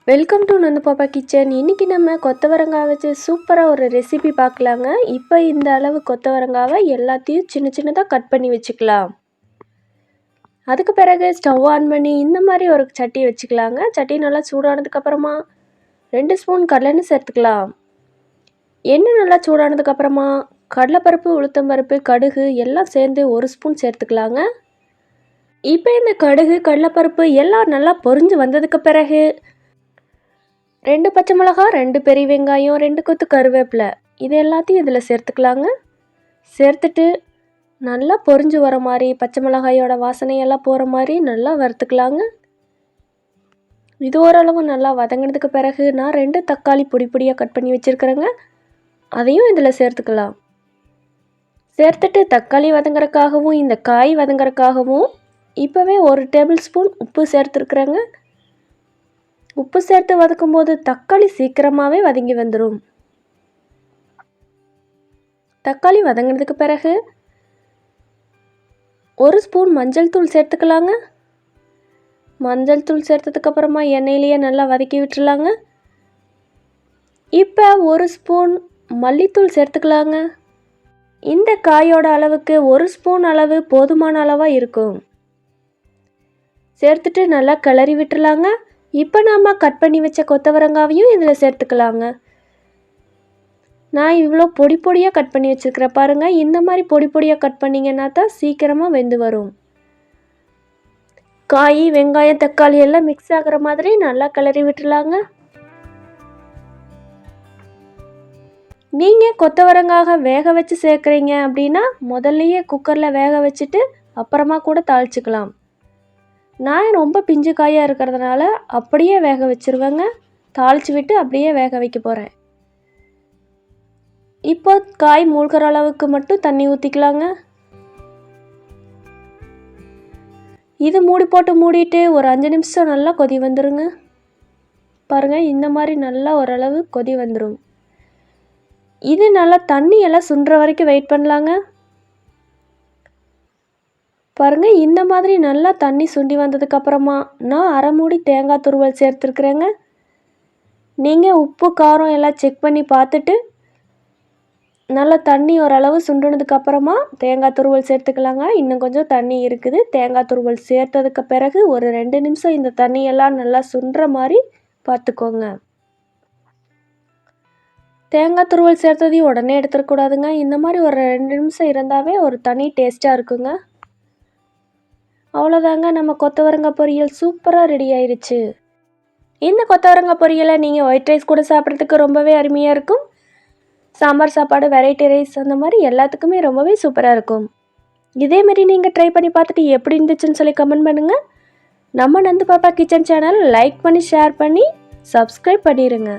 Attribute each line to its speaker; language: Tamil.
Speaker 1: வெல்கம் டு நந்து பாப்பா கிச்சன். இன்றைக்கி நம்ம கொத்தவரங்காய் வச்சு சூப்பராக ஒரு ரெசிபி பார்க்கலாங்க. இப்போ இந்த அளவு கொத்தவரங்காவை எல்லாத்தையும் சின்ன சின்னதாக கட் பண்ணி வச்சுக்கலாம். அதுக்கு பிறகு ஸ்டவ் ஆன் பண்ணி இந்த மாதிரி ஒரு சட்டி வச்சுக்கலாங்க. சட்டி நல்லா சூடானதுக்கப்புறமா 2 ஸ்பூன் கடலெண்ணெய் சேர்த்துக்கலாம். எண்ணெய் நல்லா சூடானதுக்கப்புறமா கடலைப்பருப்பு, உளுத்தம்பருப்பு, கடுகு எல்லாம் சேர்ந்து 1 ஸ்பூன் சேர்த்துக்கலாங்க. இப்போ இந்த கடுகு, கடலைப்பருப்பு எல்லாம் நல்லா பொரிஞ்சு வந்ததுக்கு பிறகு 2 பச்சை மிளகாய், 2 பெரிய வெங்காயம், 2 கொத்து கருவேப்பிலை இது எல்லாத்தையும் இதில் சேர்த்துக்கலாங்க. சேர்த்துட்டு நல்லா பொரிஞ்சு வர மாதிரி பச்சை மிளகாயோட வாசனையெல்லாம் போகிற மாதிரி நல்லா வறுத்துக்கலாங்க. இது ஓரளவு நல்லா வதங்கினதுக்கு பிறகு நான் 2 தக்காளி பொடியாக கட் பண்ணி வச்சுருக்கிறேங்க. அதையும் இதில் சேர்த்துக்கலாம். சேர்த்துட்டு தக்காளி வதங்குறதுக்காகவும் இந்த காய் வதங்குறதுக்காகவும் இப்போவே 1 டேபிள் ஸ்பூன் உப்பு சேர்த்துருக்குறேங்க. உப்பு சேர்த்து வதக்கும் போது தக்காளி சீக்கிரமாகவே வதங்கி வந்துடும். தக்காளி வதங்கினதுக்கு பிறகு 1 ஸ்பூன் மஞ்சள் தூள் சேர்த்துக்கலாங்க. மஞ்சள் தூள் சேர்த்ததுக்கப்புறமா எண்ணெயிலேயே நல்லா வதக்கி விட்டுருலாங்க. இப்போ 1 ஸ்பூன் மல்லித்தூள் சேர்த்துக்கலாங்க. இந்த காயோட அளவுக்கு 1 ஸ்பூன் அளவு போதுமான அளவாக இருக்கும். சேர்த்துட்டு நல்லா கிளறி விட்டுருலாங்க. இப்போ நாம் கட் பண்ணி வச்ச கொத்தவரங்காவையும் இதில் சேர்த்துக்கலாங்க. நான் இவ்வளோ பொடியாக கட் பண்ணி வச்சுருக்கிறேன் பாருங்கள். இந்த மாதிரி பொடியாக கட் பண்ணிங்கன்னா தான் சீக்கிரமாக வெந்து வரும். காய், வெங்காயம், தக்காளி எல்லாம் மிக்ஸ் ஆகிற மாதிரி நல்லா கிளறி விட்டுலாங்க. நீங்கள் கொத்தவரங்காக வேக வச்சு சேர்க்குறீங்க அப்படின்னா முதல்லையே குக்கரில் வேக வச்சுட்டு அப்புறமா கூட தாளிச்சுக்கலாம். நான் ரொம்ப பிஞ்சு காயாக இருக்கிறதுனால அப்படியே வேக வச்சுருவேங்க. தாளித்து விட்டு அப்படியே வேக வைக்க போகிறேன். இப்போ காய் மூழ்கிற அளவுக்கு மட்டும் தண்ணி ஊற்றிக்கலாங்க. இது மூடி போட்டு மூடிட்டு ஒரு 5 நிமிஷம் நல்லா கொதி வந்துருங்க. பாருங்கள், இந்த மாதிரி நல்லா ஓரளவு கொதி வந்துடும். இது நல்லா தண்ணி எல்லாம் சுண்டுற வரைக்கும் வெயிட் பண்ணலாங்க. பாருங்கள், இந்த மாதிரி நல்லா தண்ணி சுண்டி வந்ததுக்கப்புறமா நான் அரை மூடி தேங்காய் துருவல் சேர்த்துருக்குறேங்க. நீங்கள் உப்பு, காரம் எல்லாம் செக் பண்ணி பார்த்துட்டு நல்லா தண்ணி ஓரளவு சுண்டினதுக்கப்புறமா தேங்காய் துருவல் சேர்த்துக்கலாங்க. இன்னும் கொஞ்சம் தண்ணி இருக்குது. தேங்காய் துருவல் சேர்த்ததுக்கு பிறகு ஒரு 2 நிமிஷம் இந்த தண்ணியெல்லாம் நல்லா சுண்டுற மாதிரி பார்த்துக்கோங்க. தேங்காய் துருவல் சேர்த்ததையும் உடனே எடுத்துடக்கூடாதுங்க. இந்த மாதிரி ஒரு 2 நிமிஷம் இருந்தாவே ஒரு தனி டேஸ்ட்டாக இருக்குங்க. அவ்வளோதாங்க, நம்ம கொத்தவரங்காய் பொரியல் சூப்பராக ரெடி ஆயிடுச்சு. இந்த கொத்தவரங்காய் பொரியலை நீங்கள் ஒயிட் ரைஸ் கூட சாப்பிட்றதுக்கு ரொம்பவே அருமையாக இருக்கும். சாம்பார் சாப்பாடு, வெரைட்டி ரைஸ் அந்த மாதிரி எல்லாத்துக்குமே ரொம்பவே சூப்பராக இருக்கும். இதேமாரி நீங்கள் ட்ரை பண்ணி பார்த்துட்டு எப்படி இருந்துச்சுன்னு சொல்லி கமெண்ட் பண்ணுங்கள். நம்ம நந்து பாப்பா கிச்சன் சேனல் லைக் பண்ணி, ஷேர் பண்ணி, சப்ஸ்கிரைப் பண்ணிடுங்க.